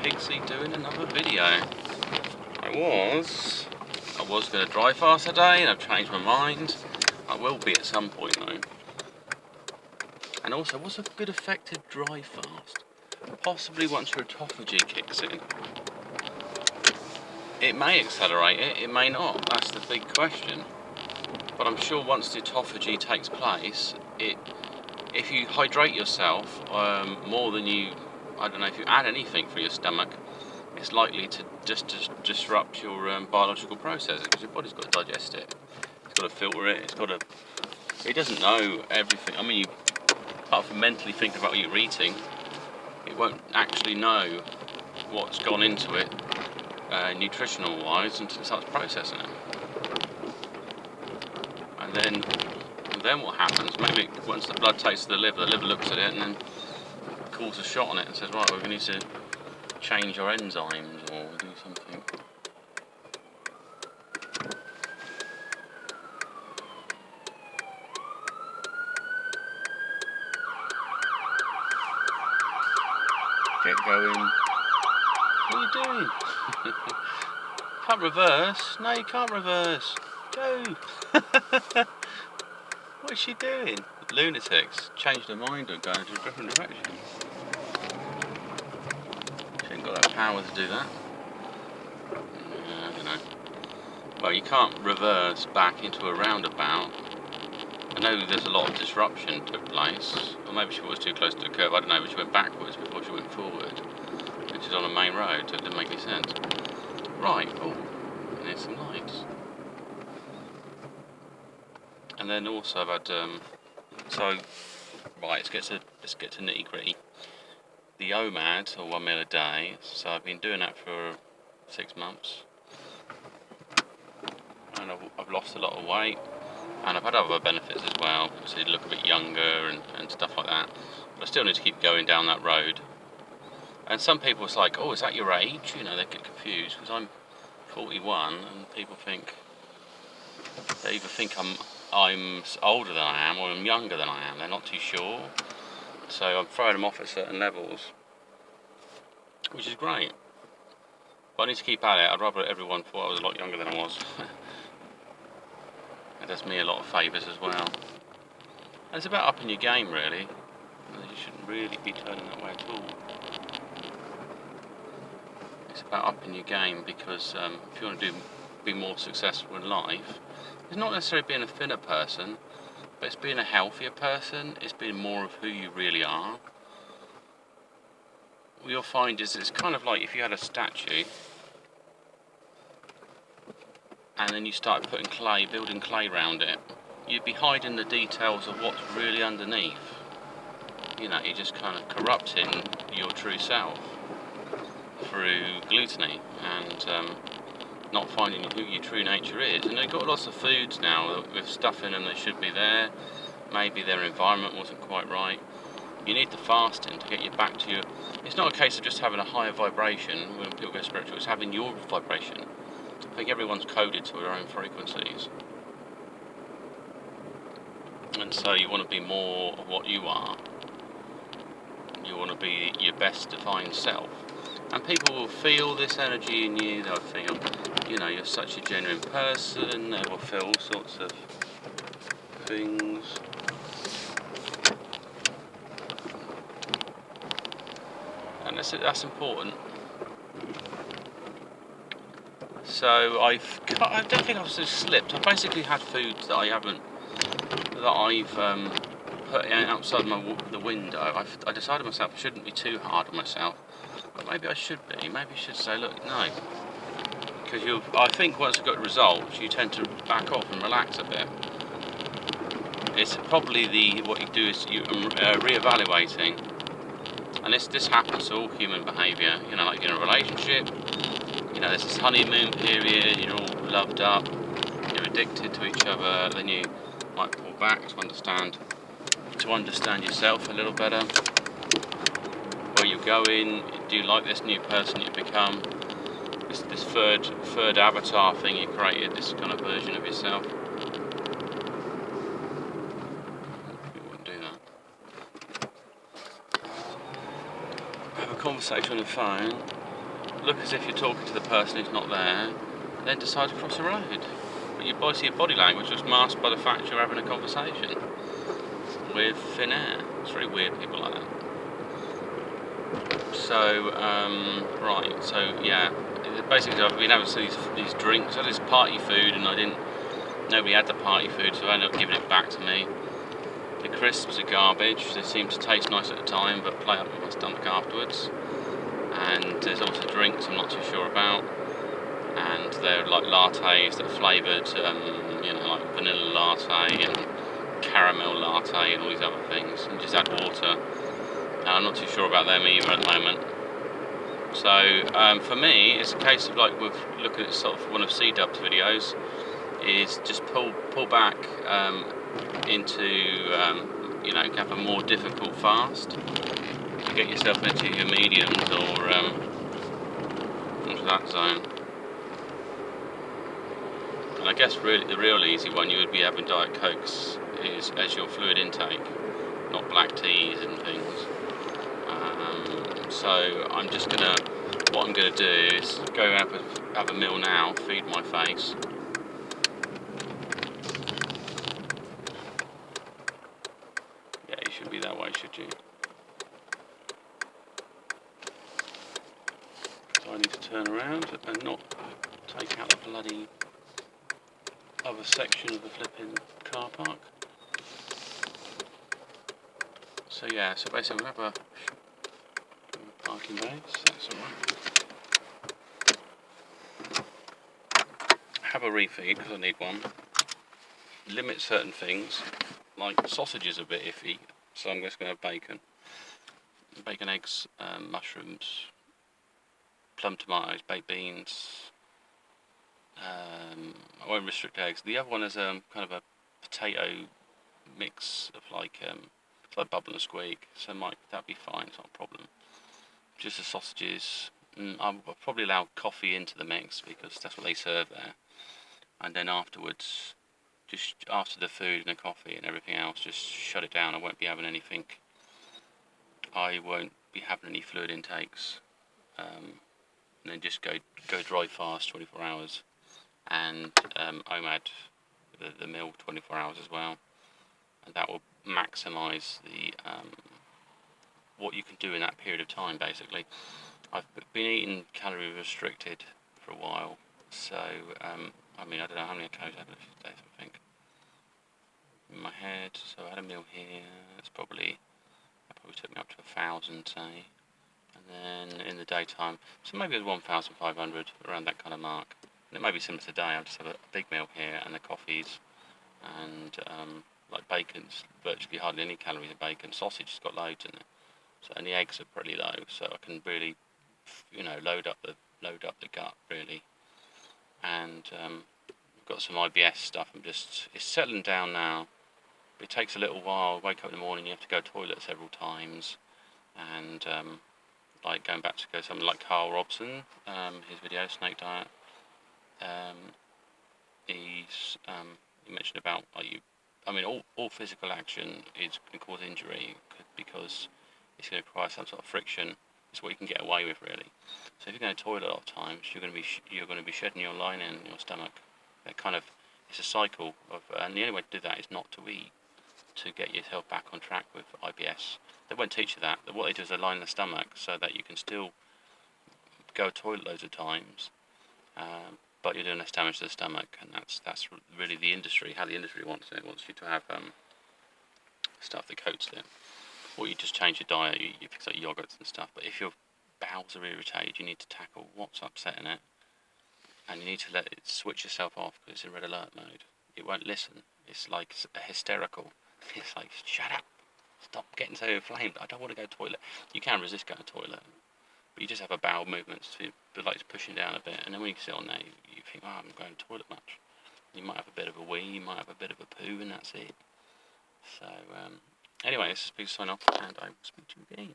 Pigsy doing another video. I was going to dry fast today and I've changed my mind. I will be at some point though. And also, what's a good effective dry fast? Possibly once your autophagy kicks in. It may accelerate it, it may not. That's the big question. But I'm sure once the autophagy takes place, if you hydrate yourself more than you, I don't know, if you add anything for your stomach, it's likely to just disrupt your biological processes, because your body's got to digest it. It's got to filter it. It doesn't know everything. I mean, apart from mentally thinking about what you're eating, it won't actually know what's gone into it, nutritional wise, until it starts processing it. And then what happens? Maybe once the blood tastes the liver looks at it and then calls a shot on it and says, right, we need to change our enzymes or do something. Get going. What are you doing? Can't reverse. No, you can't reverse. Go. What is she doing? Lunatics. Changed her mind and go into a different direction. She ain't got that power to do that. I don't know. Well, you can't reverse back into a roundabout. I know there's a lot of disruption took place. Or maybe she was too close to the curve. I don't know, but she went backwards before she went forward. Which is on a main road, so it didn't make any sense. Right, oh, and there's some lights. And then also I've had, let's get to nitty gritty. The OMAD, or 1 meal a day, so I've been doing that for 6 months. And I've lost a lot of weight. And I've had other benefits as well, so you look a bit younger and stuff like that. But I still need to keep going down that road. And some people it's like, oh, is that your age? You know, they get confused, because I'm 41 and people think, they either think I'm older than I am or I'm younger than I am. They're not too sure. So I'm throwing them off at certain levels, which is great. But I need to keep at it. I'd rather everyone thought I was a lot younger than I was. It does me a lot of favours as well. And it's about upping your game, really. You shouldn't really be turning that way at all. It's about upping your game, because if you want to be more successful in life, it's not necessarily being a thinner person, but it's being a healthier person. It's being more of who you really are. What you'll find is it's kind of like if you had a statue and then you started building clay around it, you'd be hiding the details of what's really underneath. You know, you're just kind of corrupting your true self through gluttony and not finding who your true nature is. And they've got lots of foods now with stuff in them that should be there. Maybe their environment wasn't quite right. You need the fasting to get you back to your... It's not a case of just having a higher vibration when people go spiritual, it's having your vibration. I think everyone's coded to their own frequencies. And so you want to be more of what you are. You want to be your best defined self. And people will feel this energy in you. They'll feel, you know, you're such a genuine person. They will feel all sorts of things. And that's important. So I don't think I've just slipped. I've basically had foods that I've put outside the window. I decided myself I shouldn't be too hard on myself, but maybe I should be. Maybe I should say, look, no, because I think once you've got results, you tend to back off and relax a bit. It's probably what you do is you re-evaluating, and this happens to all human behaviour. You know, like in a relationship. You know, there's this honeymoon period, you're all loved up, you're addicted to each other, then you might pull back to understand yourself a little better. Where you're going, do you like this new person you've become? This third avatar thing you created, this kind of version of yourself. You wouldn't do that. Have a conversation on the phone. look as if you're talking to the person who's not there, then decide to cross the road. But you see your body language was masked by the fact you're having a conversation with thin air. It's very weird, people like that. So, right, so yeah, basically I've been having these drinks, I had this party food, and nobody had the party food, so I ended up giving it back to me. The crisps are garbage, they seem to taste nice at the time, but play up with my stomach afterwards. And there's also drinks I'm not too sure about, and they're like lattes that are flavoured, like vanilla latte and caramel latte and all these other things, and just add water. I'm not too sure about them either at the moment. So for me, it's a case of like with looking at sort of one of C-Dub's videos, is just pull back into have a more difficult fast to get yourself into your mediums or into that zone. And I guess really the real easy one you would be having Diet Cokes is as your fluid intake, not black teas and things. So what I'm gonna do is go have a meal now, feed my face. Yeah, you should be that way, should you? So I need to turn around and not take out the bloody other section of the flipping car park. So yeah, so basically we have a parking base, that's alright. Have a refeed because I need one. Limit certain things, like sausages are a bit iffy, so I'm just going to have bacon. Bacon, eggs, mushrooms, plum tomatoes, baked beans. I won't restrict eggs. The other one is kind of a potato mix of it's like bubble and squeak, so that'd be fine, it's not a problem. Just the sausages. I'll probably allow coffee into the mix because that's what they serve there. And then afterwards, just after the food and the coffee and everything else, just shut it down. I won't be having anything. I won't be having any fluid intakes. And then just go dry fast 24 hours. And OMAD, the meal 24 hours as well. And that will maximise the what you can do in that period of time, basically. I've been eating calorie restricted for a while, so I don't know how many calories I had a day, I think. In my head, so I had a meal here, that probably took me up to 1,000, say. And then in the daytime, so maybe it was 1,500, around that kind of mark. And it may be similar today, I'll just have a big meal here, and the coffees, and like bacon's virtually hardly any calories in bacon. Sausage has got loads in it. So, and the eggs are pretty low, so I can really, load up the gut really. And got some IBS stuff. It's settling down now. But it takes a little while. Wake up in the morning, you have to go to the toilet several times, and like going back to go something like Carl Robson, his video Snake Diet. He mentioned about all physical action is going to cause injury because it's going to require some sort of friction. It's what you can get away with, really. So if you're going to toilet a lot of times, you're going to be shedding your lining in your stomach. It's a cycle of, and the only way to do that is not to eat, to get yourself back on track with IBS. They won't teach you that. What they do is they line the stomach so that you can still go to toilet loads of times, but you're doing less damage to the stomach, and that's really the industry, how the industry wants it. It wants you to have stuff that coats it. Or you just change your diet, you fix like yogurts and stuff. But if your bowels are irritated, you need to tackle what's upsetting it, and you need to let it switch yourself off because it's in red alert mode. It won't listen. It's like hysterical. It's like, shut up, stop getting so inflamed. I don't want to go to the toilet. You can resist going to the toilet, but you just have a bowel movement like it's pushing down a bit. And then when you sit on there, you think, oh, I'm going to the toilet much. You might have a bit of a wee, you might have a bit of a poo, and that's it. So. Anyway, this is Big Sign Off, and I will speak to you again.